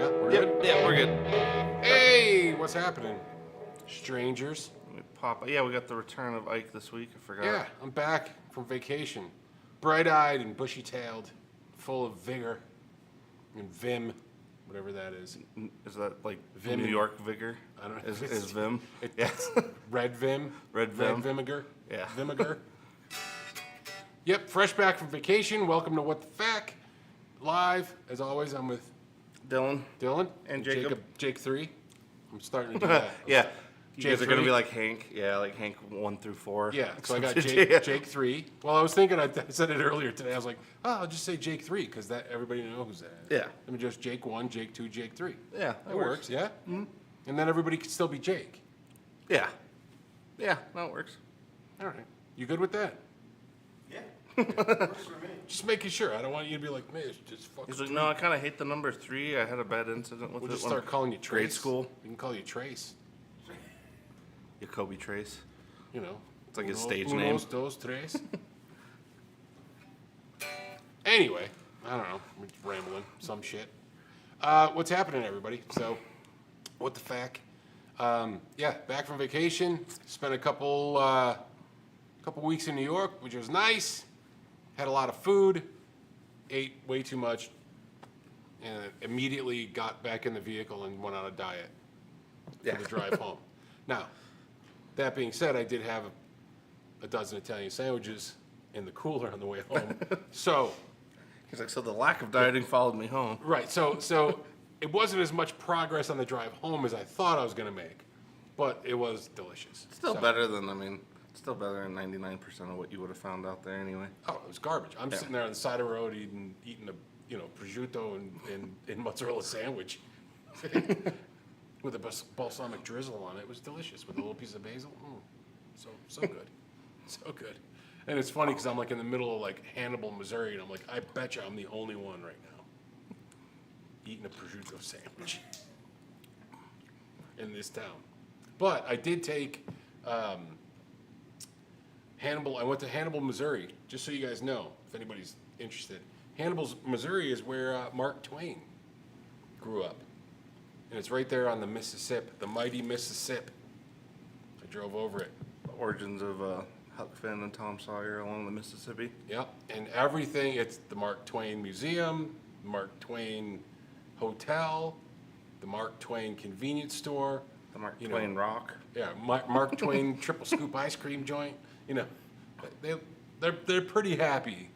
Yeah, we're Yep, good? yeah, we're good. Hey, what's happening? Strangers. Let me pop. Yeah, we got the return of Ike this week. I forgot. Yeah, I'm back from vacation. Bright-eyed and bushy-tailed, full of vigor and vim, whatever that is. Is that like Vim New and- York vigor? I don't know. Is Vim? It's red vim. Red vim. Vinegar. Yeah. Vinegar. Yep, fresh back from vacation. Welcome to What the F.A.Q. Live, as always, I'm with Dylan. Dylan. And Jacob. Jake 3. I'm starting to do that. Yeah. You Jake guys are gonna three? be like Hank. Yeah, like Hank 1 through 4. Yeah, so I got Yeah. Jake 3. Well, I was thinking, I said it earlier today. I was like, oh, I'll just say Jake 3 because that everybody knows that. Yeah. Let me just Jake 1, Jake 2, Jake 3. Yeah, That works, yeah? Mm-hmm. And then everybody can still be Jake. Yeah. Yeah, that works. All right. You good with that? Yeah, works for me. Just making sure. I don't want you to be like, man, it's just fucking. He's like, no, I kind of hate the number 3. I had a bad incident with We'll it just when start calling you Trace. grade school. We can call you Trace. Jacoby Trace. You know. It's like his Uno- stage unos, name. dos, tres. Anyway, I don't know. We're just rambling. Some shit. What's happening, everybody? So, what the fuck? Yeah, back from vacation. Spent a couple weeks in New York, which was nice. Had a lot of food. Ate way too much. And immediately got back in the vehicle and went on a diet Yeah. for the drive home. Now, that being said, I did have a dozen Italian sandwiches in the cooler on the way home. So, He's like, so the lack of dieting followed me home. right, so it wasn't as much progress on the drive home as I thought I was going to make, but it was delicious. Still So- better than, still better than 99% of what you would have found out there anyway. Oh, it was garbage. I'm sitting there on the side of the road eating a prosciutto and mozzarella sandwich with a balsamic drizzle on it. It was delicious with a little piece of basil. So good, so good. And it's funny because I'm like in the middle of like Hannibal, Missouri, and I'm like, I bet you I'm the only one right now eating a prosciutto sandwich in this town. But I did take Hannibal. I went to Hannibal, Missouri, just so you guys know, if anybody's interested. Hannibal, Missouri is where Mark Twain grew up. And it's right there on the Mississippi, the mighty Mississippi. I drove over it. The origins of Huck Finn and Tom Sawyer along the Mississippi. Yep. And everything, it's the Mark Twain Museum, Mark Twain Hotel, the Mark Twain Convenience Store. The Mark You know, Twain Rock. Yeah, Mark Twain triple scoop ice cream joint. You know, they're pretty happy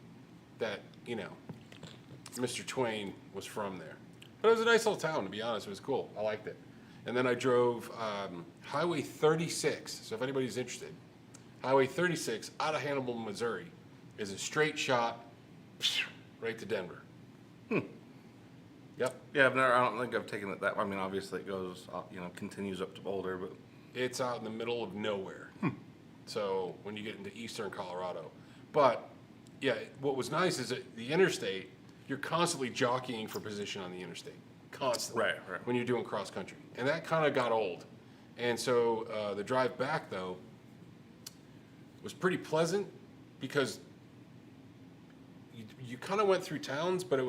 that, Mr. Twain was from there. But it was a nice little town, to be honest. It was cool. I liked it. And then I drove Highway 36. So if anybody's interested, Highway 36 out of Hannibal, Missouri is a straight shot right to Denver. Yep. Yeah, I don't think I've taken it that. Obviously it goes, continues up to Boulder, but It's out in the middle of nowhere. So when you get into eastern Colorado. But, yeah, what was nice is that the interstate, you're constantly jockeying for position on the interstate. Constantly. Right. When you're doing cross country. And that kind of got old. And so the drive back, though, was pretty pleasant because you kind of went through towns, but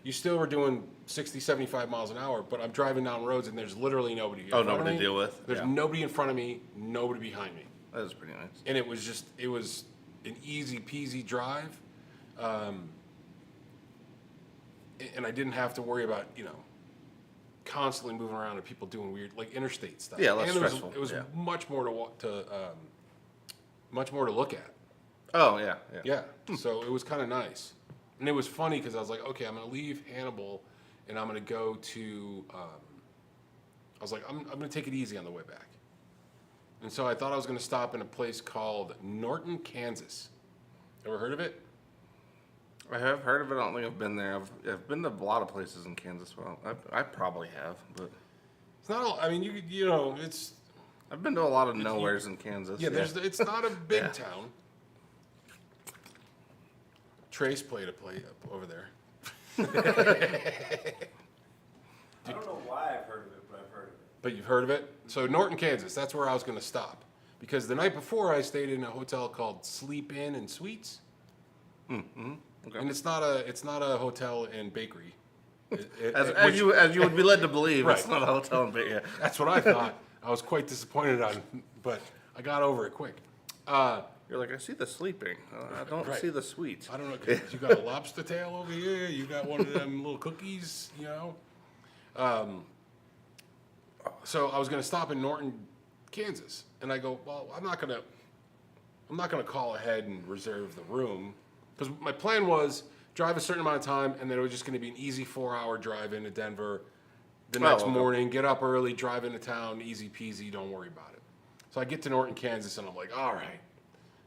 you still were doing 60, 75 miles an hour, but I'm driving down roads and there's literally nobody in front of nobody me. to deal with. There's Yeah. nobody in front of me, nobody behind me. that is pretty nice. And it was an easy peasy drive. And I didn't have to worry about, constantly moving around and people doing weird, like interstate stuff. Yeah, less and stressful, It was yeah. much more much more to look at. Oh, yeah. Yeah. So it was kind of nice. And it was funny because I was like, okay, I'm going to leave Hannibal and I'm going to go to, I was like, I'm going to take it easy on the way back. And so I thought I was going to stop in a place called Norton, Kansas. Ever heard of it? I have heard of it. I don't think I've been there. I've been to a lot of places in Kansas. Well, I probably have, but It's not all, it's, I've been to a lot of nowheres in Kansas. yeah, it's not a big Yeah. town. Trace played a play up over there. I don't know why I've heard of it, but I've heard of it. But you've heard of it? So Norton, Kansas, that's where I was going to stop. Because the night before I stayed in a hotel called Sleep Inn and Suites. Okay. And it's not a hotel and bakery. As you would be led to believe, it's Right. not a hotel, but yeah. That's what I thought. I was quite disappointed on, but I got over it quick. You're like, I see the sleeping. I don't Right. see the suite. I don't know, 'cause you got a lobster tail over here, you got one of them little cookies, you know? So I was gonna stop in Norton, Kansas, and I go, well, I'm not gonna call ahead and reserve the room, because my plan was drive a certain amount of time, and then it was just gonna be an easy 4-hour drive into Denver. The next okay. morning, get up early, drive into town, easy peasy, don't worry about it. So I get to Norton, Kansas, and I'm like, all right.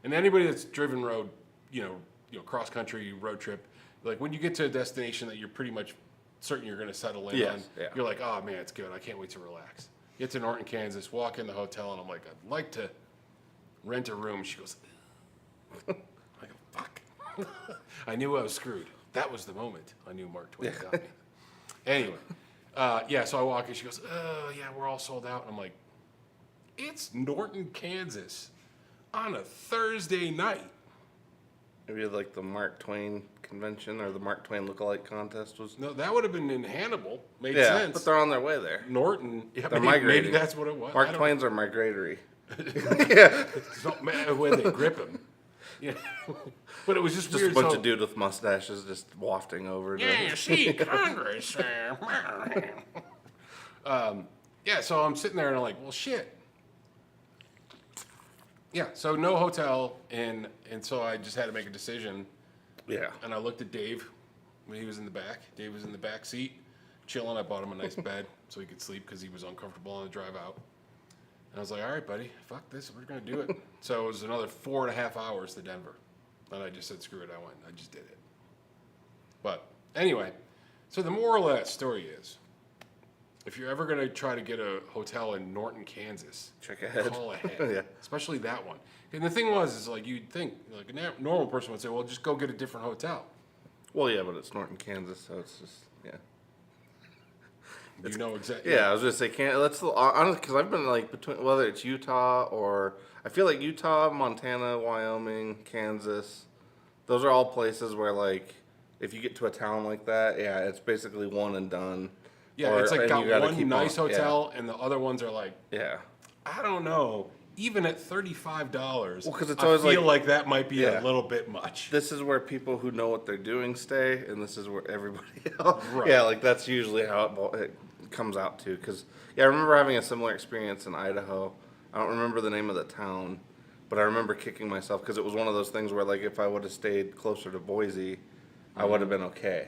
And anybody that's driven road, you know, cross country road trip, like when you get to a destination that you're pretty much certain you're going to settle in Yes, on, yeah. you're like, oh man, it's good. I can't wait to relax. Get to Norton, Kansas, walk in the hotel, and I'm like, I'd like to rent a room. She goes, I go, fuck. I knew I was screwed. That was the moment I knew Mark Twain got me. Anyway, yeah, so I walk in. She goes, oh yeah, we're all sold out. And I'm like, it's Norton, Kansas on a Thursday night. Maybe like the Mark Twain convention or the Mark Twain lookalike contest was. No, that would have been in Hannibal. Made Yeah, sense. but they're on their way there. Norton, yeah, They're maybe migrating. that's what it was. I Mark don't Twain's are migratory. know. Don't matter where they grip him. Yeah, but it was just, Just weird. a bunch so, of dudes with mustaches just wafting over. yeah, you see, Congress. Yeah, so I'm sitting there and I'm like, well, shit. Yeah, so no hotel, and so I just had to make a decision. Yeah. And I looked at Dave when he was in the back. Dave was in the back seat, chilling. I bought him a nice bed so he could sleep because he was uncomfortable on the drive out. And I was like, all right, buddy, fuck this. We're going to do it. So it was another 4.5 hours to Denver. And I just said, screw it. I went. I just did it. But anyway, so the moral of that story is, if you're ever going to try to get a hotel in Norton, Kansas, Check ahead. call ahead. Yeah. Especially that one. And the thing was, is like you'd think, like a normal person would say, well, just go get a different hotel. Well, yeah, but it's Norton, Kansas, so it's just yeah. You know exactly. Yeah, I was gonna say let's honestly because I've been like between whether it's Utah or I feel like Utah, Montana, Wyoming, Kansas, those are all places where like if you get to a town like that, yeah, it's basically one and done. Yeah, Or- it's like and got you gotta one keep nice on- hotel, and the other ones are like, Yeah. I don't know. Even at $35, Well, 'cause it's I always feel like- like that might be Yeah. a little bit much. This is where people who know what they're doing stay, and this is where everybody else. Right. Yeah, like that's usually how it comes out to. Because yeah, I remember having a similar experience in Idaho. I don't remember the name of the town, but I remember kicking myself because it was one of those things where like if I would have stayed closer to Boise, I would have been okay.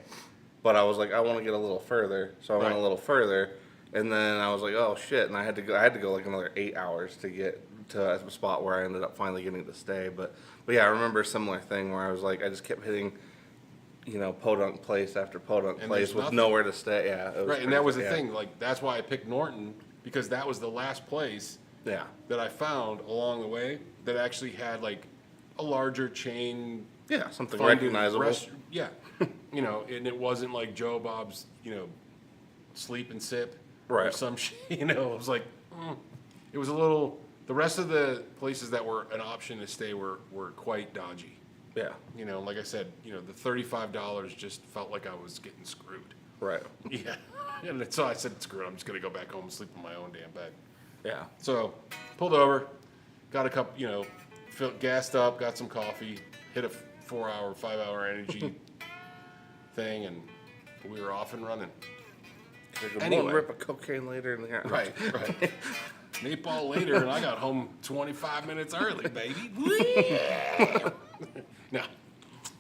But I was like, I want to get a little further, so I went a Right. little further, and then I was like, oh shit, and I had to go like another 8 hours to get to a spot where I ended up finally getting to stay. But yeah, I remember a similar thing where I was like, I just kept hitting, podunk place after podunk And place there's with nothing. nowhere to stay. Yeah, it was Right, and that was the crazy, thing. Like, that's why I picked Norton, because that was the last place Yeah, that I found along the way that actually had like a larger chain yeah, something funded recognizable. yeah. And it wasn't like Joe Bob's, sleep and sip or Right. some shit. It was like, it was a little. The rest of the places that were an option to stay were quite dodgy. Yeah, Like I said, the $35 just felt like I was getting screwed. right. Yeah. And so I said, screw it. I'm just gonna go back home and sleep in my own damn bed. Yeah, So, pulled over, got a cup, gassed up, got some coffee, hit a 4-hour, 5-hour energy thing, and we were off and running. Anyway, rip a cocaine later in the Right. Eight ball later, and I got home 25 minutes early, baby.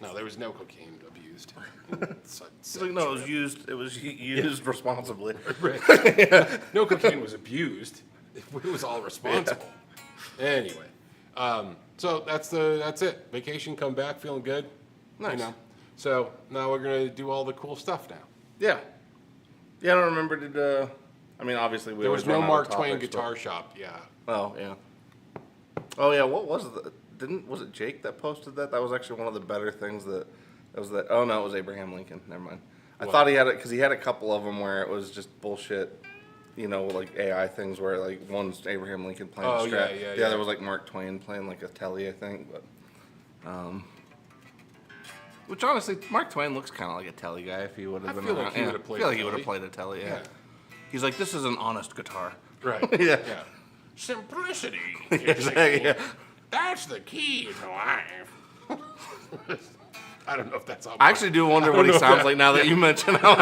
No, there was no cocaine abused. It's like, no, it was used. It was used responsibly. No cocaine was abused. It was all responsible. Anyway, so that's it. Vacation, come back feeling good. Nice. So now we're gonna do all the cool stuff now. Yeah. Yeah, I don't remember. I mean, obviously we. There was always no run out Mark of Twain topics, guitar shop. Yeah. but- Oh yeah. Oh yeah. What was was it Jake that posted that? That was actually one of the better things that. Was that? Oh no, it was Abraham Lincoln. Never mind. I What? thought he had it because he had a couple of them where it was just bullshit. Like AI things where like one's Abraham Lincoln playing Oh, a strat. yeah, yeah, The yeah. other was like Mark Twain playing like a telly, I think. But Which honestly, Mark Twain looks kind of like a telly guy if he would have I been feel like around. he Yeah. would have played I feel like a he would have telly. played a telly. Yeah. Yeah. He's like, this is an honest guitar. Right. Yeah. Yeah. Simplicity. Yeah. That's the key to life. I don't know if that's all. I actually do wonder what he know sounds that- like now that you mention. I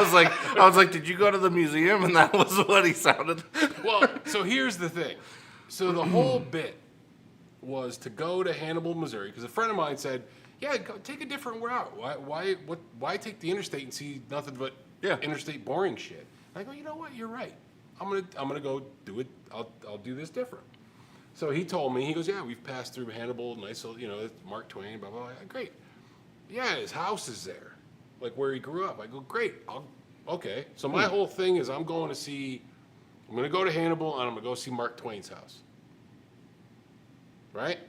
was like, did you go to the museum and that was what he sounded? Well, so here's the thing. So the whole bit was to go to Hannibal, Missouri, because a friend of mine said, "Yeah, go, take a different route. Why take the interstate and see nothing but Yeah. interstate boring shit?" And I go, "You know what? You're right. I'm gonna go do it. I'll do this different." So he told me, he goes, "Yeah, we've passed through Hannibal, nice little, it's Mark Twain, blah blah blah. Great. Yeah, his house is there, like where he grew up." I go, "Great. Okay." So my whole thing is I'm going to go to Hannibal and I'm gonna go see Mark Twain's house. Right?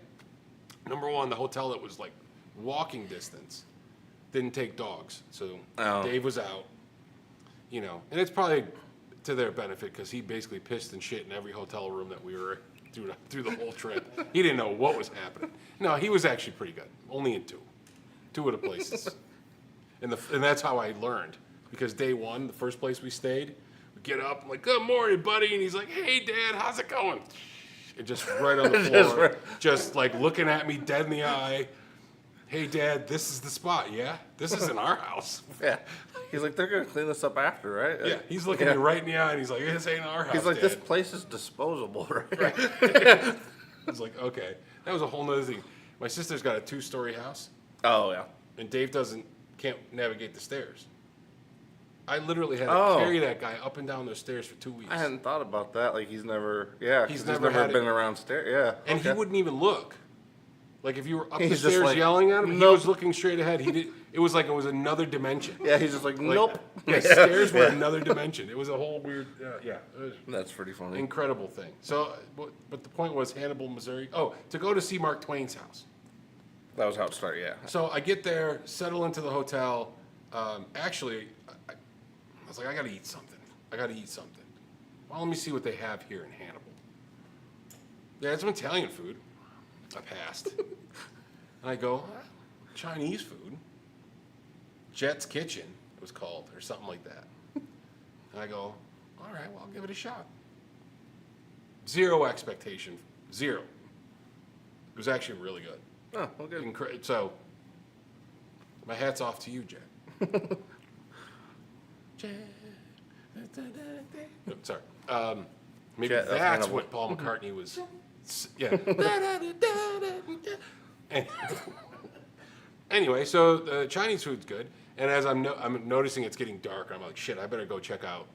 Number one, the hotel that was like walking distance didn't take dogs, so Oh. Dave was out. And it's probably to their benefit because he basically pissed and shit in every hotel room that we were through the whole trip. He didn't know what was happening. No, he was actually pretty good. Only in two of the places, and that's how I learned, because day one, the first place we stayed, we get up, I'm like, "Good morning, buddy," and he's like, "Hey, Dad, how's it going?" And just right on the floor, just like looking at me dead in the eye. "Hey, Dad, this is the spot, yeah? This isn't our house." Yeah. He's like, they're gonna clean this up after, right? Yeah, he's looking me right in the eye and he's like, "This ain't our house, He's like, Dad." this place is disposable, right? I was like, okay. That was a whole nother thing. My sister's got a 2-story house, Oh yeah. and Dave can't navigate the stairs. I literally had to Oh. carry that guy up and down those stairs for 2 weeks. I hadn't thought about that. Like he's never, yeah, He's he's never never had it- been around stairs. Yeah. And he okay. wouldn't even look. Like if you were up the He's just stairs like, yelling at him, he nope. was looking straight ahead. It was like it was another dimension. Yeah, he's just like, nope. Yeah, stairs were another dimension. It was a whole weird, it was That's pretty funny. an incredible thing. So, but the point was Hannibal, Missouri. Oh, to go to see Mark Twain's house. That was how it started. Yeah. So I get there, settle into the hotel. Actually, I was like, I gotta eat something. Well, let me see what they have here in Hannibal. Yeah, it's some Italian food. I passed. And I go, Chinese food. Jet's Kitchen, it was called, or something like that. And I go, all right, well, I'll give it a shot. Zero expectation. Zero. It was actually really good. Oh, okay. So, my hat's off to you, Jet. Jet. Oh, sorry. Maybe Jet of that's Hannibal. what Paul McCartney was. Yeah. Anyway, so the Chinese food's good, and as I'm noticing it's getting dark, I'm like, shit, I better go check out.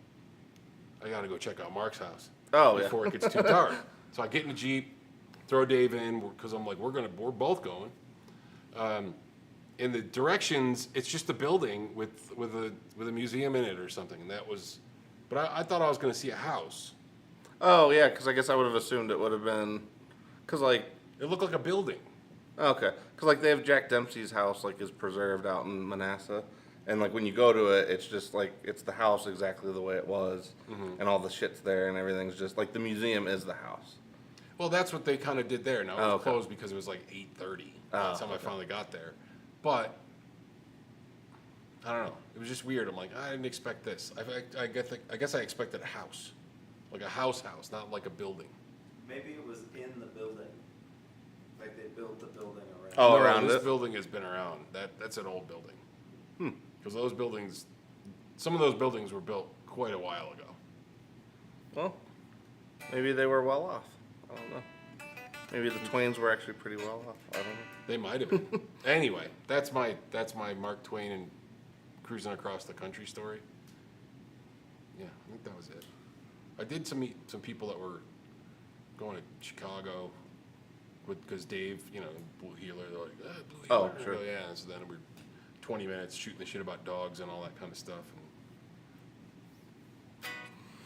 I gotta go check out Mark's house. Oh, yeah. Before it gets too dark. So I get in the Jeep, throw Dave in, because I'm like, we're both going. In the directions, it's just a building with a museum in it or something, and that was. But I thought I was gonna see a house. Oh yeah, because I guess I would have assumed it would have been, because like, It looked like a building. okay, because like they have Jack Dempsey's house like is preserved out in Manassas, and like when you go to it, it's just like it's the house exactly the way it was, and all the shit's there and everything's just like the museum is the house. Well, that's what they kind of did there. Now it was okay. closed because it was like 8:30 by the time I finally got there. But I don't know. It was just weird. I'm like, I didn't expect this. I guess I expected a house, like a house, not like a building. Maybe it was in the building. Like they built the building around. Oh, No, around this it? building has been around. That's an old building. Because those buildings, some of those buildings were built quite a while ago. Well, maybe they were well off. I don't know. Maybe the Twains were actually pretty well off. I don't know. They might have been. Anyway, that's my Mark Twain and cruising across the country story. Yeah, I think that was it. I did meet some people that were going to Chicago because Dave, Blue Heeler, they're like, Blue Heeler. Oh, sure. I go, yeah, so then we're 20 minutes shooting the shit about dogs and all that kind of stuff. And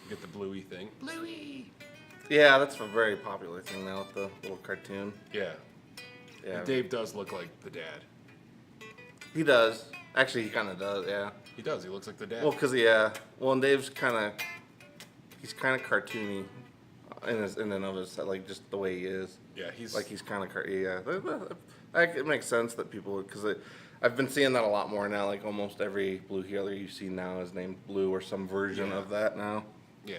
get the Bluey thing. Bluey! Yeah, that's a very popular thing now with the little cartoon. Yeah. Yeah, And Dave does look like the dad. he does. Actually, he kind of does. Yeah. He does. He looks like the dad. Well, cause yeah. Well, and Dave's he's kind of cartoony in and of himself, like just the way he is. yeah, he's Like he's kind of yeah. It makes sense that people because I've been seeing that a lot more now. Like almost every blue heeler you see now is named Blue or some version of that now. Yeah,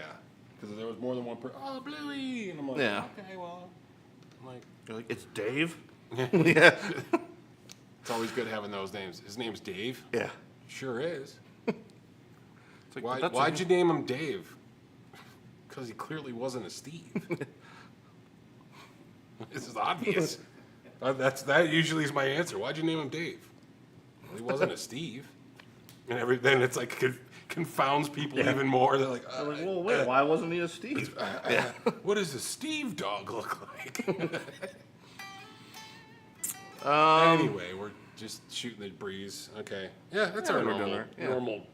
because there was more than one person. Oh, Bluey, and I'm like, Yeah. okay, well, I'm like, You're like, it's Dave? yeah. Yeah. It's always good having those names. His name's Dave. Yeah. Sure is. It's like, but that's Why'd you name him Dave? Because he clearly wasn't a Steve. This is obvious. That usually is my answer. Why'd you name him Dave? Well, he wasn't a Steve. And then it's like confounds people even more. They're like, They're like, well, wait, why wasn't he a Steve? what does a Steve dog look like? Anyway, we're just shooting the breeze. Okay. Yeah, that's Yeah, our we're doing normal, our- yeah. normal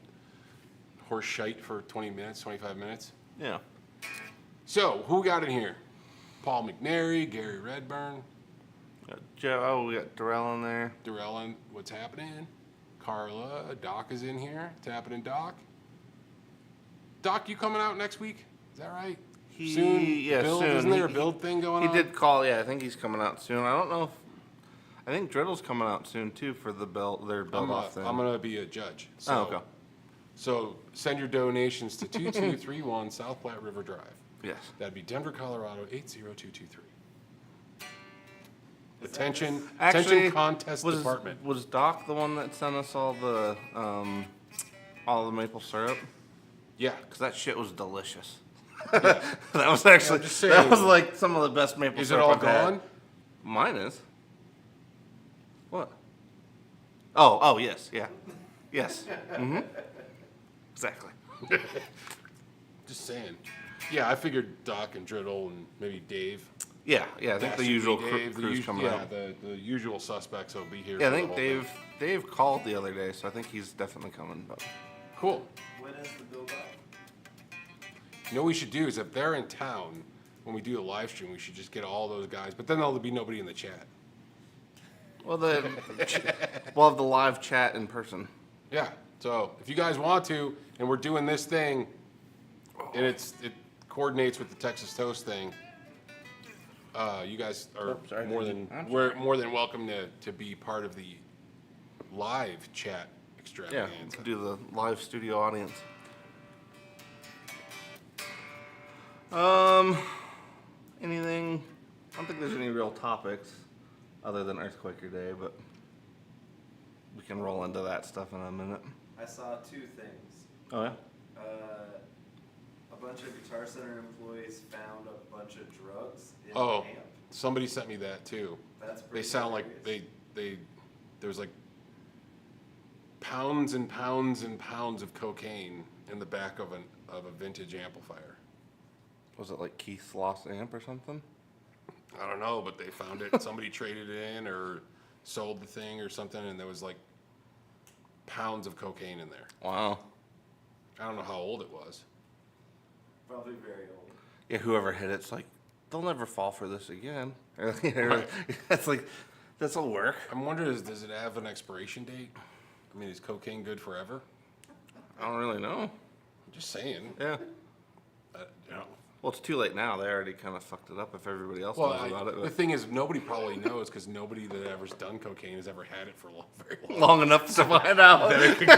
horse shite for 20 minutes, 25 minutes. Yeah. So, who got in here? Paul McNary, Gary Redburn, Joe, we got Darrell in there. Darrell, and what's happening? Carla, Doc is in here. What's happening, Doc? Doc, you coming out next week? Is that right? Soon? Yeah, build? soon. Isn't there a build thing going He on? did call, yeah, I think he's coming out soon. I don't know if, I think Driddle's coming out soon too for the their build off thing. I'm gonna be a judge. So, Oh, okay. So send your donations to 2231 South Platte River Drive. Yes. That'd be Denver, Colorado 80223. Attention contest department. Was Doc the one that sent us all the maple syrup? Yeah. Because that shit was delicious. That was actually, just that saying. was like some of the best maple Is it syrup all I've had. gone? Mine is. What? Oh, yes, yeah. Yes. Mm-hmm. Exactly. Just saying. Yeah, I figured Doc and Driddle and maybe Dave. Yeah, I think the usual Dave, crew's coming out. the usual suspects will be here. Yeah, I for the think whole thing. Dave called the other day, so I think he's definitely coming. But Cool. When is the build up? You know what we should do is if they're in town, when we do the live stream, we should just get all those guys. But then there'll be nobody in the chat. well, we'll have the live chat in person. Yeah. So if you guys want to, and we're doing this thing, and it coordinates with the Texas Toast thing, you guys are sorry, more didn't than you? we're more than welcome to be part of the live chat Yeah, extravaganza. do the live studio audience. Anything? I don't think there's any real topics other than Earthquaker Day, but we can roll into that stuff in a minute. I saw two things. Oh yeah. A bunch of Guitar Center employees found a bunch of drugs in Oh, the amp. somebody sent me that too. That's They pretty sound like hilarious. there's like pounds and pounds and pounds of cocaine in the back of a vintage amplifier. Was it like Keith's Lost Amp or something? I don't know, but they found it. Somebody traded it in or sold the thing or something, and there was like pounds of cocaine in there. Wow. I don't know how old it was. Probably very old. Yeah, whoever hit it's like, they'll never fall for this again. That's like, this'll work. I'm wondering, does it have an expiration date? I mean, is cocaine good forever? I don't really know. I'm just saying. Yeah. You know. Well, it's too late now. They already kind of fucked it up if everybody else Well, knows about it. the but- thing is, nobody probably knows because nobody that ever's done cocaine has ever had it for very long. Long enough to find out. That it could go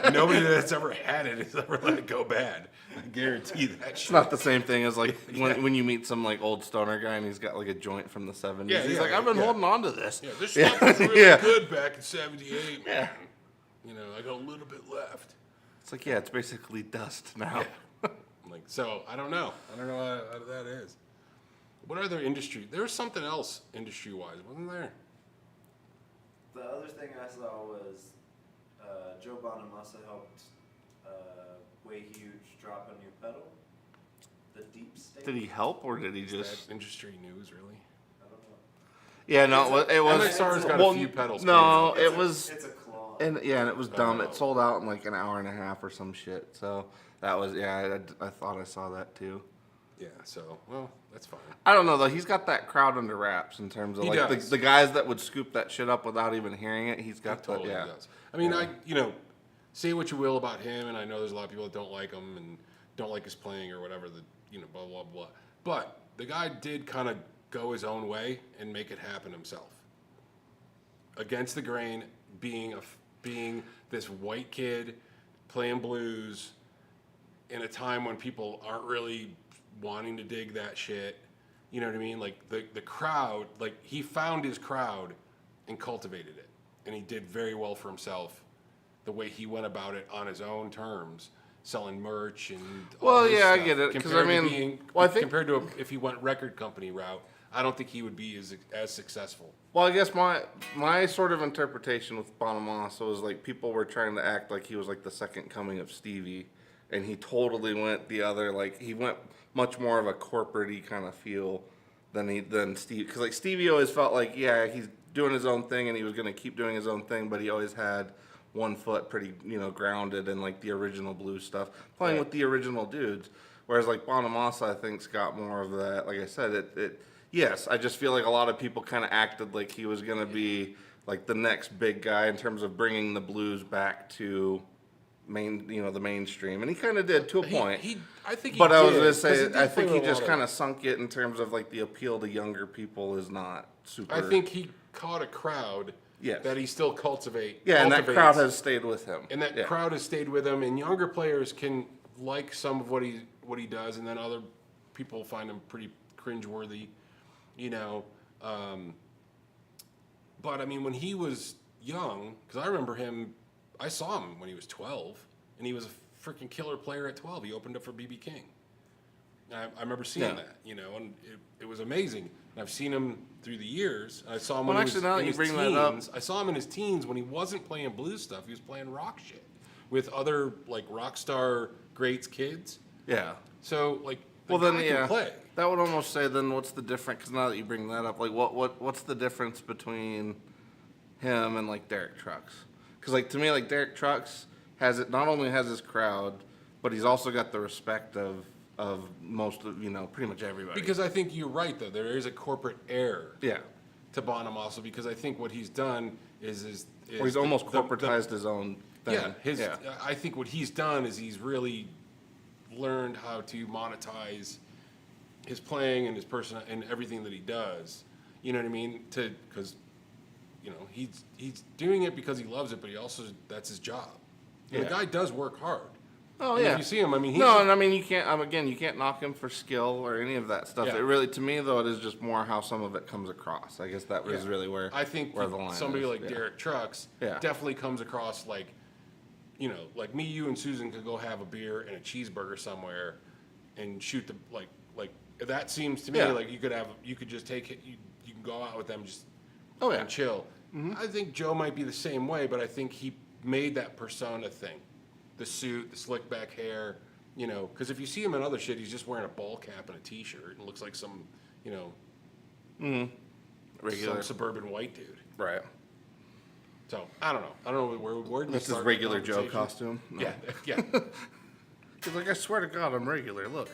bad. Nobody that's ever had it has ever let it go bad. I guarantee that It's shit. not the same thing as like when you meet some like old stoner guy and he's got like a joint from the 70s. Yeah, He's yeah, like, I've been yeah. holding on to this. Yeah, this stuff was really Yeah. good back in '78, man. Yeah. You know, I got a little bit left. It's like, yeah, it's basically dust now. Like, so I don't know. I don't know how that is. What other industry? There was something else industry-wise, wasn't there? The other thing I saw was Joe Bonamassa helped Way Huge drop a new pedal. The Deep State. Did he help or did he Is just? that industry news, really? I don't know. Yeah, no, it was. MXR's got a few pedals. No, coming out. it was. It's a claw. And yeah, and it was dumb. Oh. It sold out in like an hour and a half or some shit. So that was, yeah, I thought I saw that too. Yeah, so, well, that's fine. I don't know though. He's got that crowd under wraps in terms of He like does. the guys that would scoop that shit up without even hearing it. He's got Totally that. Yeah. does. I mean, say what you will about him, and I know there's a lot of people that don't like him and don't like his playing or whatever, blah, blah, blah. But the guy did kind of go his own way and make it happen himself. against the grain, being this white kid playing blues in a time when people aren't really wanting to dig that shit. You know what I mean? Like the crowd, like he found his crowd and cultivated it, and he did very well for himself. The way he went about it on his own terms, selling merch and all his I stuff. get it. Because I Compared to mean, I think compared to if he went record company route, I don't think he would be as successful. Well, I guess my sort of interpretation with Bonamassa was like people were trying to act like he was like the second coming of Stevie, and he totally went the other. Like he went much more of a corporate-y kind of feel than Steve. Because like Stevie always felt like he's doing his own thing and he was gonna keep doing his own thing, but he always had one foot pretty grounded in like the original blues stuff, playing with the original dudes. Whereas like Bonamassa, I think's got more of that. Like I said, yes, I just feel like a lot of people kind of acted like he was going to be like the next big guy in terms of bringing the blues back to the mainstream, and he kind of did to a point. I think. But I was did, going to say, 'cause I think he play with a just lot kind of sunk it in terms of like the appeal to younger people is not super. I think he caught a crowd Yes. that he still cultivates. and that crowd has stayed with him. And that crowd has stayed with him, and younger players can like some of what he does, and then other people find him pretty cringeworthy, But I mean, when he was young, because I remember I saw him when he was 12, and he was a freaking killer player at 12. He opened up for B.B. King. I remember seeing that, and it was amazing. And I've seen him through the years. I saw him when he was now in that you his bring teens. that up. I saw him in his teens when he wasn't playing blues stuff. He was playing rock shit with other like rock star greats kids. Yeah. So like, Then can play. that would almost say then what's the difference? Because now that you bring that up, like what's the difference between him and like Derek Trucks? Because like to me, like Derek Trucks not only has his crowd, but he's also got the respect of most of pretty much everybody. Because I think you're right though. There is a corporate air. Yeah. To Bonamassa, because I think what he's done is Or he's almost corporatized his own thing. Yeah, I think what he's done is he's really learned how to monetize his playing and his person and everything that he does. You know what I mean? Because he's doing it because he loves it, but he also that's his job. And the guy does work hard. Oh and yeah. If you see him, I mean, and I mean you can't. Again, you can't knock him for skill or any of that stuff. Yeah. It really, to me though, it is just more how some of it comes across. I guess that was really where I think where the line somebody is. like Derek Trucks definitely comes across like, like me, you, and Susan could go have a beer and a cheeseburger somewhere, and shoot the like that seems to me like you could just take it. You can go out with them just and chill. Mm-hmm. I think Joe might be the same way, but I think he made that persona thing. The suit, the slick back hair, because if you see him in other shit, he's just wearing a ball cap and a t-shirt and looks like some, regular some suburban white dude. Right. So I don't know where did we That's his start regular the Joe conversation? costume. No. Yeah. He's like, I swear to God, I'm regular. Look.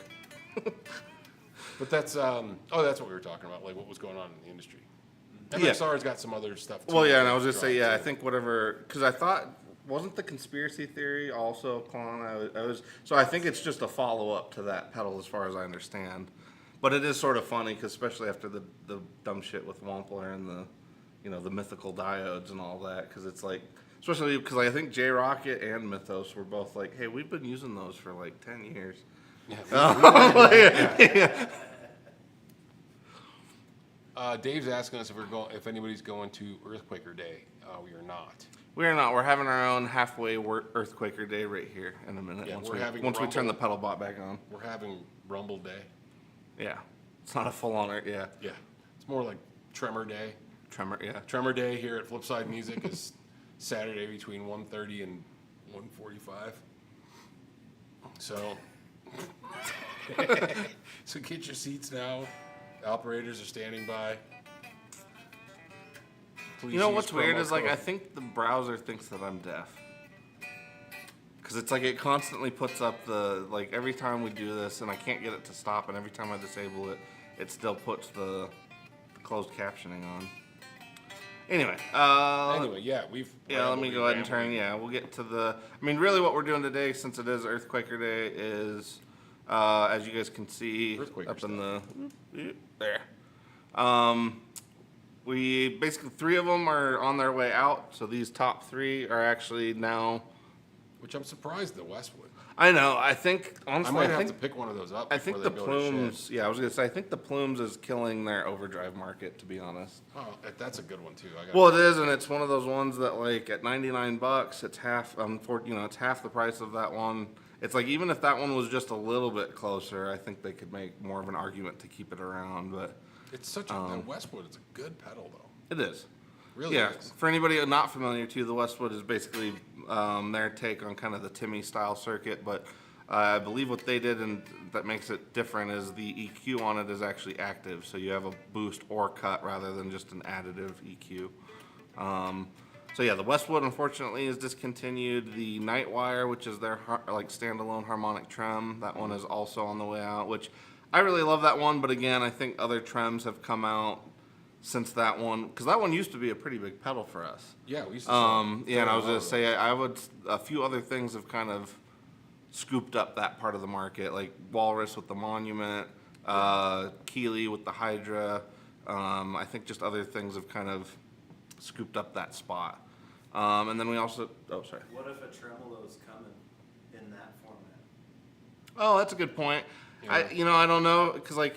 But that's that's what we were talking about, like what was going on in the industry. MXR's got some other stuff too. Well, yeah, and I was just say, I think whatever, because I thought. Wasn't the conspiracy theory also on? So I think it's just a follow up to that pedal, as far as I understand. But it is sort of funny, because especially after the dumb shit with Wampler and the mythical diodes and all that, because it's like, especially because I think J Rocket and Mythos were both like, hey, we've been using those for like 10 years. Dave's asking us if anybody's going to Earthquaker Day. We are not. We are not. We're having our own halfway Earthquaker Day right here in a minute. Yeah, once we turn the pedal bot back on. We're having Rumble Day. Yeah, it's not a full on it. Yeah. Yeah, it's more like Tremor Day. Tremor Day here at Flipside Music is Saturday between 1:30 and 1:45. So, so get your seats now. Operators are standing by. Please you know what's weird promo is like code. I think the browser thinks that I'm deaf. Because it's like it constantly puts up like every time we do this and I can't get it to stop, and every time I disable it, it still puts the closed captioning on. Anyway, let me go ahead and turn. Yeah, we'll get to I mean, really, what we're doing today, since it is Earthquaker Day, is as you guys can see Earthquaker up in stuff. the there. We basically 3 of them are on their way out. So these top 3 are actually now. Which I'm surprised the Westwood. I know. I think I honestly, might have to pick one of those up. I think before the they go to shed. Plumes. Yeah, I was gonna say I think the Plumes is killing their overdrive market. To be honest. Oh, that's a good one too. Well, it is, and it's one of those ones that like at $99, it's half. It's half the price of that one. It's like even if that one was just a little bit closer, I think they could make more of an argument to keep it around. But it's such a that Westwood is a good pedal though. it is. Really Yeah. is. For anybody not familiar too, the Westwood is basically their take on kind of the Timmy style circuit, but I believe what they did and that makes it different is the EQ on it is actually active, so you have a boost or cut rather than just an additive EQ. So yeah, the Westwood unfortunately is discontinued. The Nightwire, which is their like standalone harmonic trem, that one is also on the way out. Which I really love that one, but again, I think other trems have come out since that one, because that one used to be a pretty big pedal for us. Yeah, we used to. Sell Yeah, and I was gonna say a few other things have kind of scooped up that part of the market, like Walrus with the Monument, Keeley with the Hydra. I think just other things have kind of scooped up that spot. And then we also, sorry. What if a tremolo's coming in that format? Oh, that's a good point. Yeah. I don't know, because like,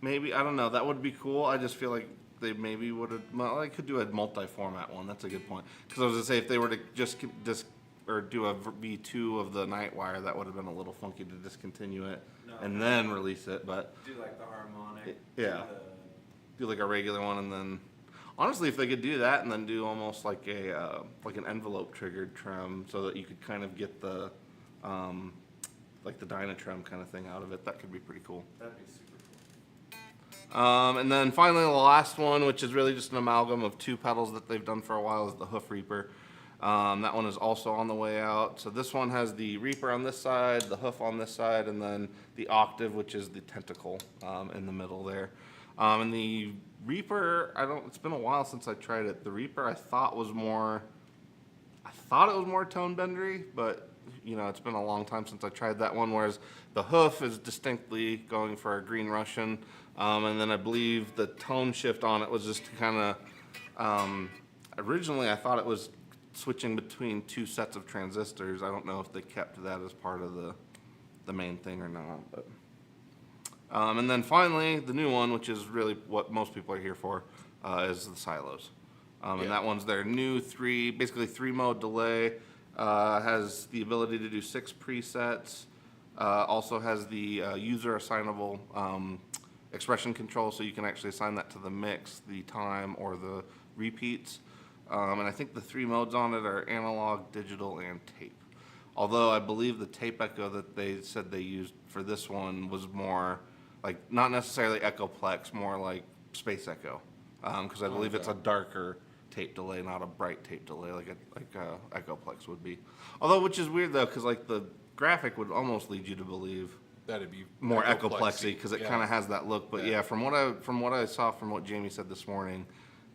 maybe, I don't know, that would be cool. I just feel like they maybe would have, well, I could do a multi-format one. That's a good point. Because I was going to say, if they were to just or do a V2 of the Nightwire, that would have been a little funky to discontinue it and then release it. But Do like the harmonic. yeah. Do like a regular one, and then honestly, if they could do that and then do almost like a like an envelope triggered trim, so that you could kind of get the like the Dynatrim kind of thing out of it, that could be pretty cool. That'd be super cool. And then finally, the last one, which is really just an amalgam of 2 pedals that they've done for a while, is the Hoof Reaper. That one is also on the way out. So this one has the Reaper on this side, the hoof on this side, and then the Octave, which is the tentacle in the middle there. And the Reaper, it's been a while since I tried it. The Reaper I thought it was more tone bendery, but it's been a long time since I tried that one. Whereas the hoof is distinctly going for a Green Russian, and then I believe the tone shift on it was just kind of. Originally, I thought it was switching between 2 sets of transistors. I don't know if they kept that as part of the main thing or not. But and then finally, the new one, which is really what most people are here for, is the silos. And that one's their new 3-mode delay. Has the ability to do 6 presets. Also has the user assignable expression control, so you can actually assign that to the mix, the time, or the repeats. And I think the 3 modes on it are analog, digital, and tape. Although I believe the tape echo that they said they used for this one was more like, not necessarily Echoplex, more like Space Echo. Because I believe it's a darker tape delay, not a bright tape delay like Echoplex would be. Although, which is weird though, because like the graphic would almost lead you to believe that'd be more Echoplexy, because it kind of has that look. But Yeah. from what I saw from what Jamie said this morning,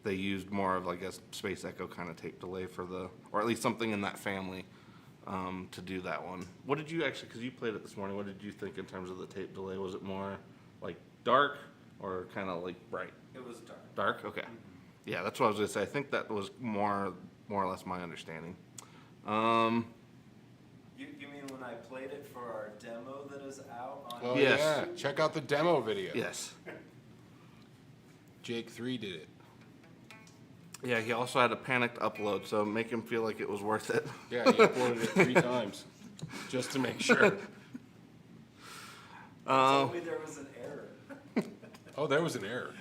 they used more of like a Space Echo kind of tape delay or at least something in that family to do that one. What did you actually, because you played it this morning, what did you think in terms of the tape delay? Was it more like dark or kind of like bright? It was dark. Dark? Okay. Yeah, that's what I was going to say. I think that was more or less my understanding. You mean when I played it for our demo that is out on Oh Yes. yeah, check out the demo video. Yes. Jake 3 did it. Yeah, he also had a panicked upload, so make him feel like it was worth it. Yeah, he uploaded it 3 times just to make sure. told me there was an error. Oh, there was an error.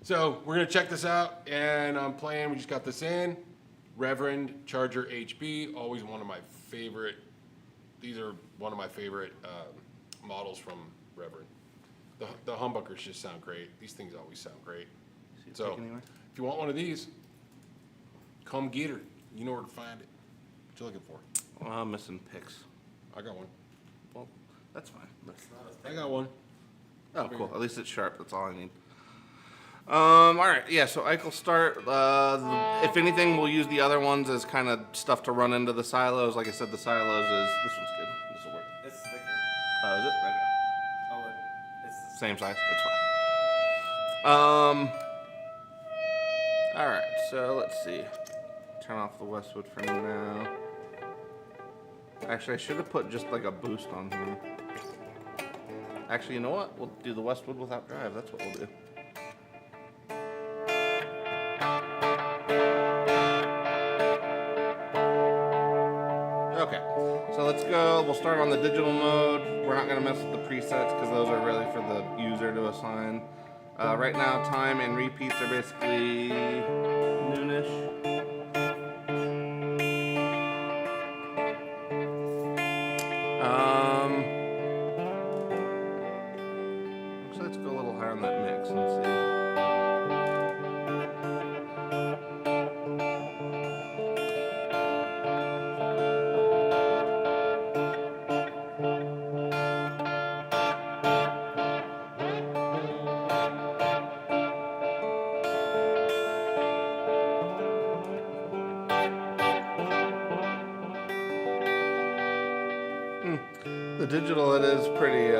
So we're gonna check this out, and I'm playing. We just got this in. Reverend Charger HB, always one of my favorite. These are one of my favorite models from Reverend. The humbuckers just sound great. These things always sound great. So if you want one of these, come get her. You know where to find it. What you looking for? Well, I'm missing pics. I got one. Well, that's fine. I got one. Oh, cool. At least it's sharp. That's all I need. All right. Yeah, so Ike will start. If anything, we'll use the other ones as kind of stuff to run into the silos. Like I said, the silos is... This one's good. This will work. It's thicker. Oh, is it? Okay. Same size. It's fine. All right. So let's see. Turn off the Westwood for now. Actually, I should have put just like a boost on here. Actually, you know what? We'll do the Westwood without drive. That's what we'll do. Okay, so let's go. We'll start on the digital mode. We're not going to mess with the presets because those are really for the user to assign. Right now, time and repeats are basically noonish. So let's go a little higher on that mix and see. The digital, it is pretty, I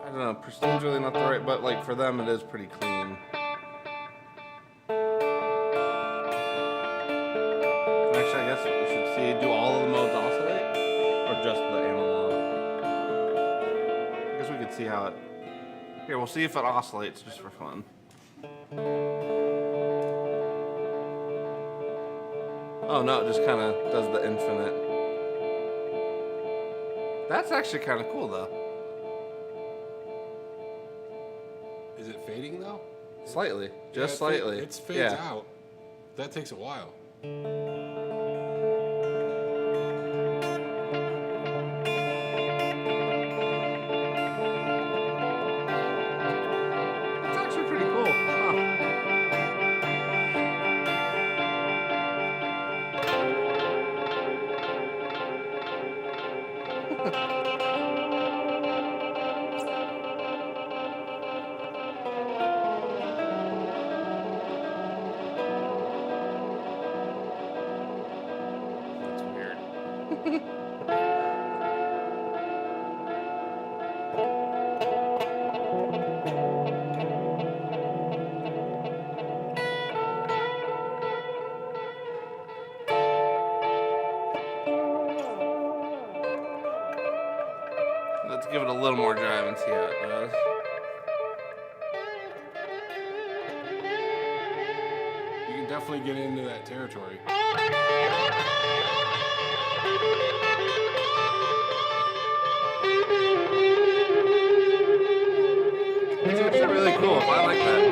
don't know, pristine's really not the right, but like for them it is pretty clean. Actually, I guess we should see, do all of the modes oscillate? Or just the analog? I guess we could see how it, here, we'll see if it oscillates just for fun. Oh no, it just kind of does the infinite. That's actually kind of cool though. Is it fading though? Slightly, just Yeah, slightly. It fades yeah. out. That takes a while. It's actually pretty cool. Huh. That's weird. Let's give it a little more drive and see how it does. You can definitely get into that territory. It's actually really cool. I like that.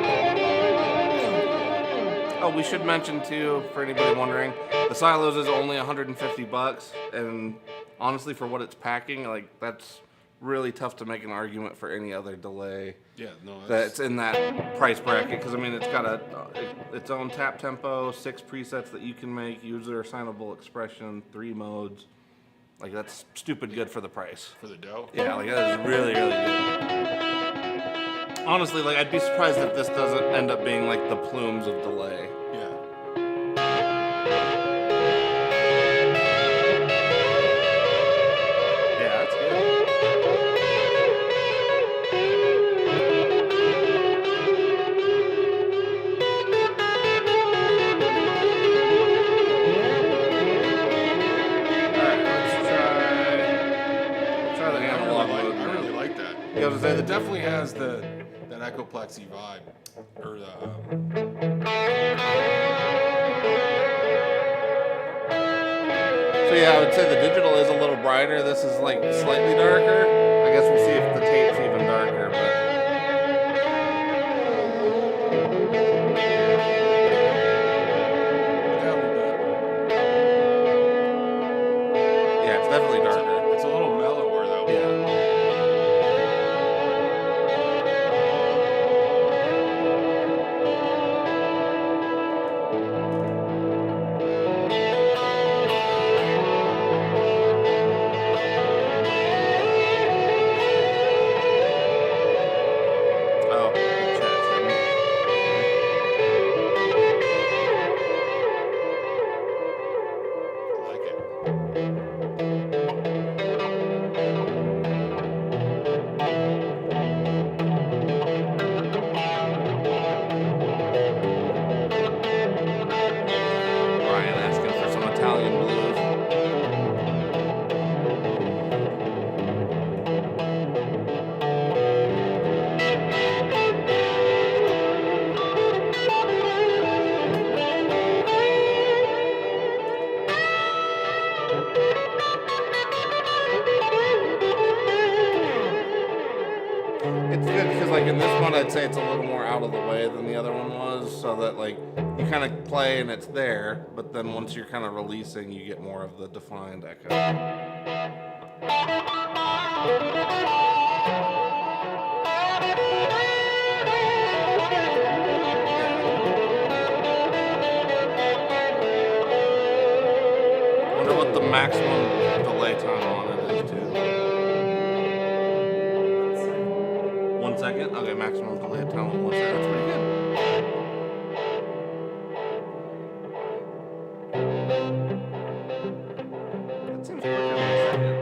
Oh, we should mention too, for anybody wondering, the Silos is only $150, and honestly, for what it's packing, like that's really tough to make an argument for any other delay Yeah, no, that's in that price bracket. Because I mean, it's got its own tap tempo, 6 presets that you can make, user assignable expression, 3 modes. Like that's stupid good for the price. for the dough. Yeah, like that is really, really good. Honestly, like I'd be surprised if this doesn't end up being like the plumes of delay. Yeah. Yeah, that's good. Alright, let's try the analog mode. I really like that. Yeah, I was gonna say, It definitely has that echoplexy vibe, or the. So yeah, I would say the digital is a little brighter. This is like slightly darker. I guess we'll see if the tape's even darker, but yeah, it's definitely darker. It's a little mellower though. Yeah. say it's a little more out of the way than the other one was, so that like you kind of play and it's there, but then once you're kind of releasing, you get more of the defined echo. I wonder what the maximum delay time on it is too. 1 second? Okay, maximum delay time on 1 second. That's pretty good. That seems quicker than a second.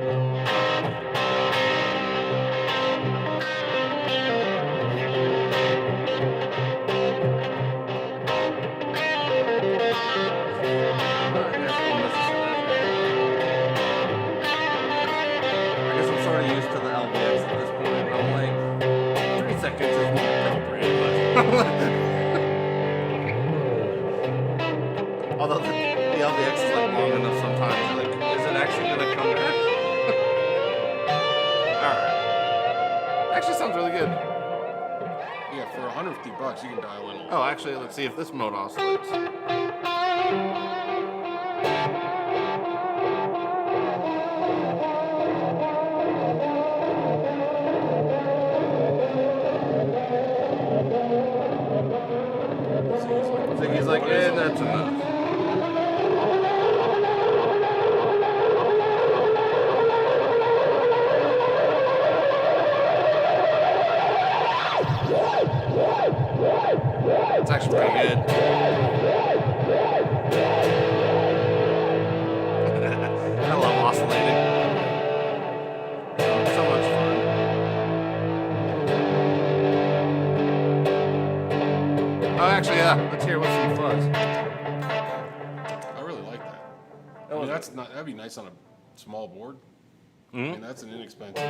I guess I'm sort of used to the LVX at this point. I'm like, 3 seconds is more appropriate, but although the LVX is like long enough sometimes, you're like, is it actually gonna come back? Alright. Actually sounds really good. Yeah, for $150, you can dial in. Oh, actually, let's see if this mode oscillates. So he's like, that's enough. It's actually pretty good. I love oscillating. So much fun. Oh, actually, yeah. Let's hear what's some fuzz. I really like that. I mean, that'd be nice on a small board. I mean, that's an inexpensive.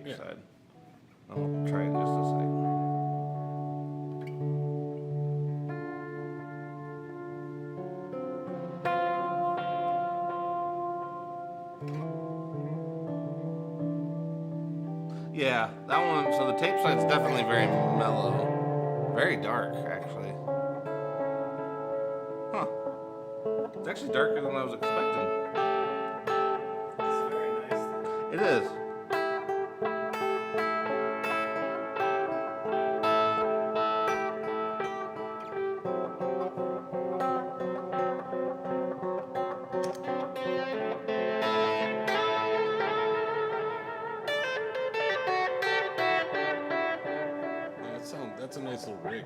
tape side. I'll try it in just a second. Yeah, that one, so the tape side's definitely very mellow. Very dark, actually. Huh. It's actually darker than I was expecting. It's very nice. It is. That's a nice little rig.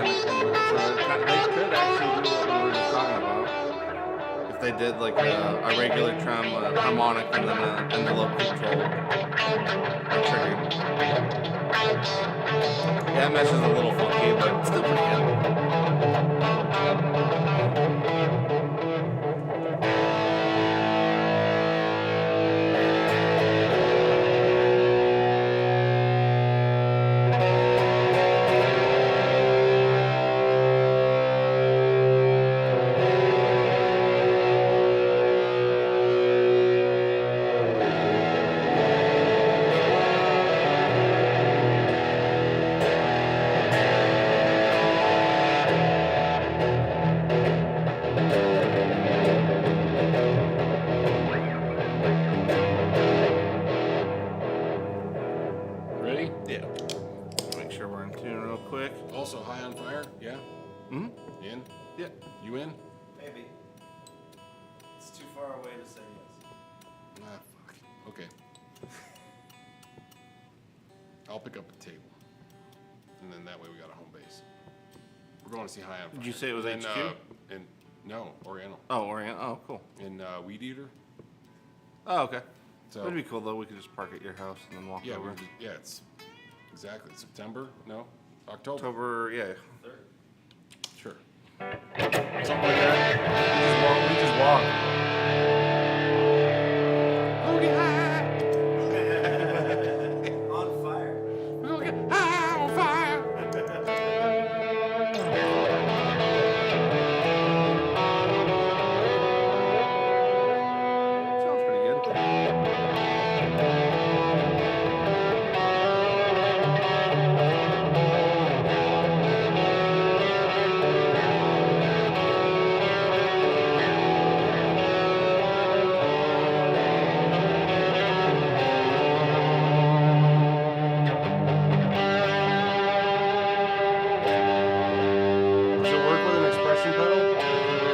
they could actually do what we were just talking about. If they did like a regular trim, a harmonic, and then an envelope control triggered. Yeah, that mesh is a little funky, but still pretty good. Ready? Yeah. Make sure we're in tune real quick. Also high on fire? Yeah? Mm-hmm. In? Yeah. You in? Maybe. It's too far away to say yes. Ah, fuck. Okay. I'll pick up the table. And then that way we got a home base. We're going to see high on fire. Did you say it was And, HQ? No, Oriental. Oh, Orient. Oh, cool. In Weed Eater. Oh, okay. So That'd be cool though. We could just park at your house and then walk yeah, over. yeah, it's exactly September. No, October. October, yeah. Sure. Something like that. We just walk. Okay, On fire. we're gonna get high on fire. Sounds pretty good. Does it work with an expression pedal?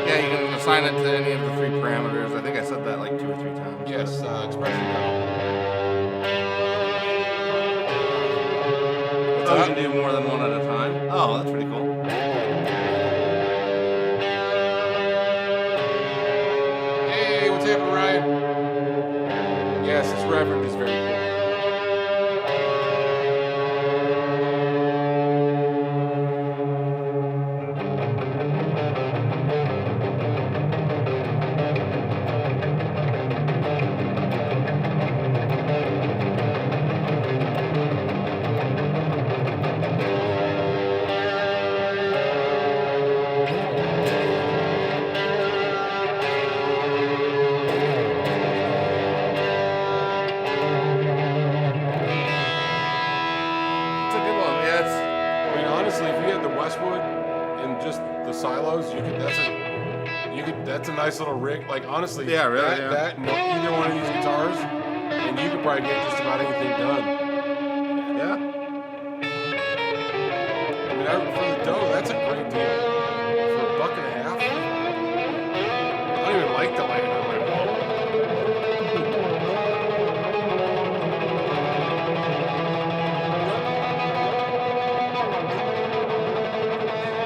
Yeah, you can assign it to any of the 3 parameters. I think I said that like 2 or 3 times. Yes, expression pedal. Oh, you can do more than one at a time? Oh, that's pretty cool. Hey, what's happening, Ryan? Yes, this reverend is very cool. It's a good one. Yeah, it's, I mean, honestly, if you had the Westwood and just the silos, that's a nice little rig. Like honestly, Yeah, really, that, yeah. that and either one of these guitars, and you could probably get just about anything done. yeah. I mean, for the dough, that's a great deal. For $1.50. I don't even like the light on my wall.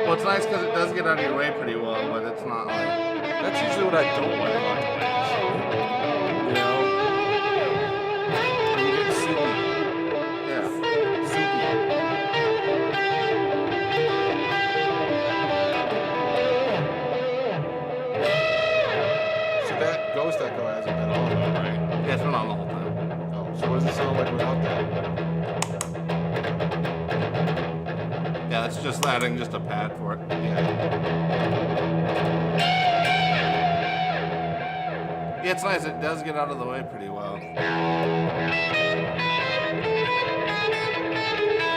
Well, it's nice because it does get out of your way pretty well, but it's not like. That's usually what I don't like about the lights. You know? You get soupy. Yeah. Soupy. So that Ghost Echo hasn't been on, right? Yeah, it's been on the whole time. Oh, so what does it sound like without that? Yeah, it's just adding just a pad for it. Yeah. Yeah, it's nice. It does get out of the way pretty well.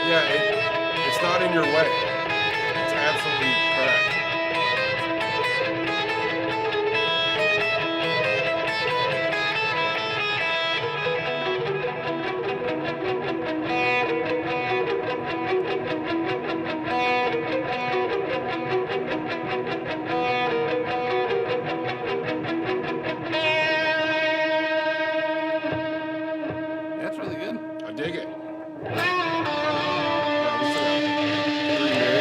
Yeah, it's not in your way. It's absolutely correct. Yeah, it's really good. I dig it. Yeah, we still got 3 minutes.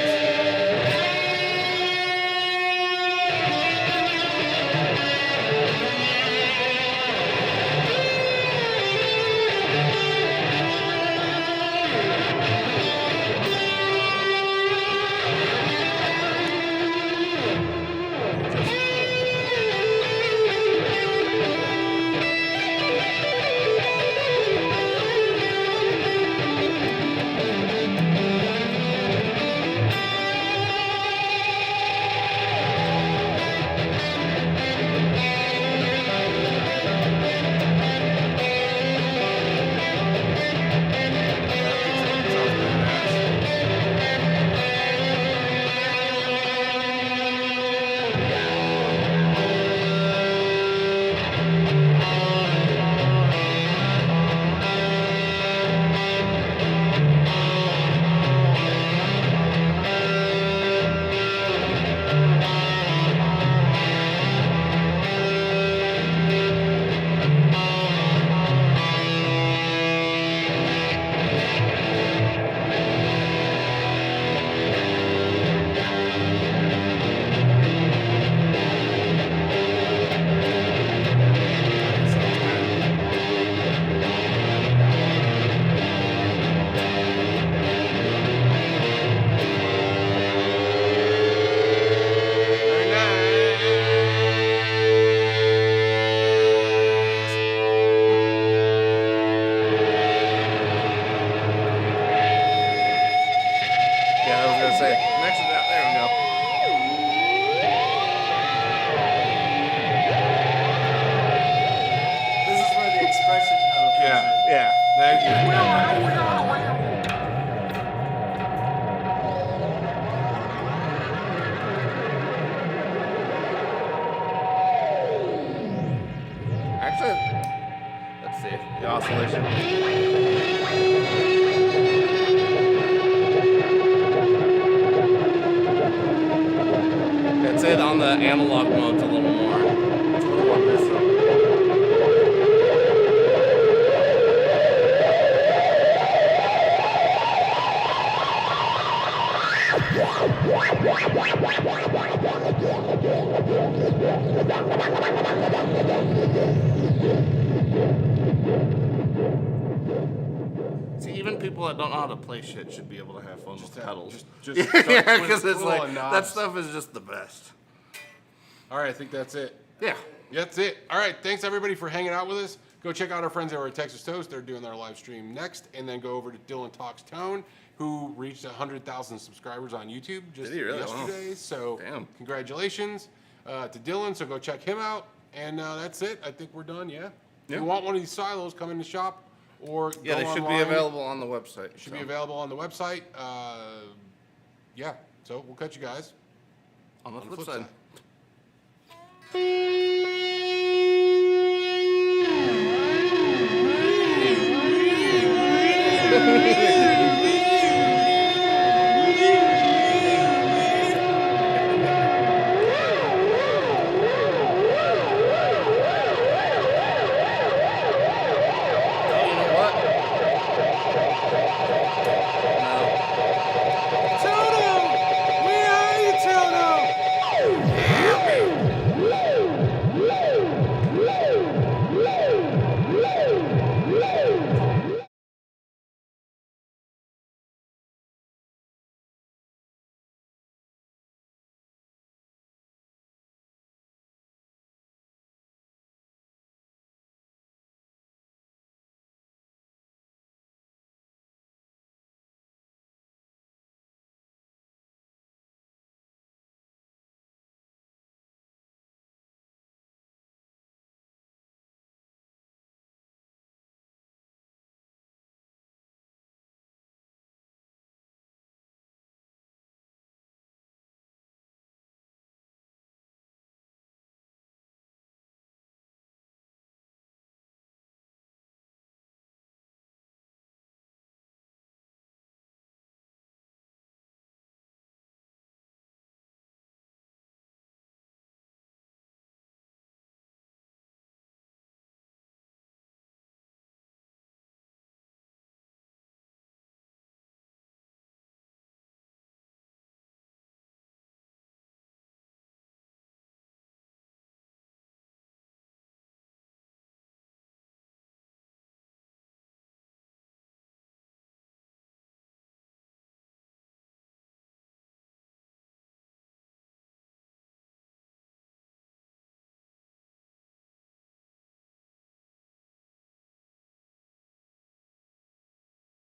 Yeah, there we go. This is where the expression comes in. Yeah. Thank you. Actually, let's see the oscillation. I'd say on the analog mode's a little more. It's a little more visceral. See, even people that don't know how to play shit should be able to have fun with pedals. Just Yeah, because it's twiddle like on that knobs. stuff is just the best. All right, I think that's it. Yeah. That's it. All right, thanks everybody for hanging out with us. Go check out our friends over at Texas Toast. They're doing their live stream next, and then go over to Dylan Talks Tone, who reached 100,000 subscribers on YouTube just Did he really? yesterday. Wow. So Damn. congratulations to Dylan. So go check him out, and that's it. I think we're done. Yeah. If Yeah. you want one of these silos, come in the shop or Yeah, go they should online. be available on the website. Should be available on the website. Yeah. So we'll catch you guys on the on flip the side. flip side.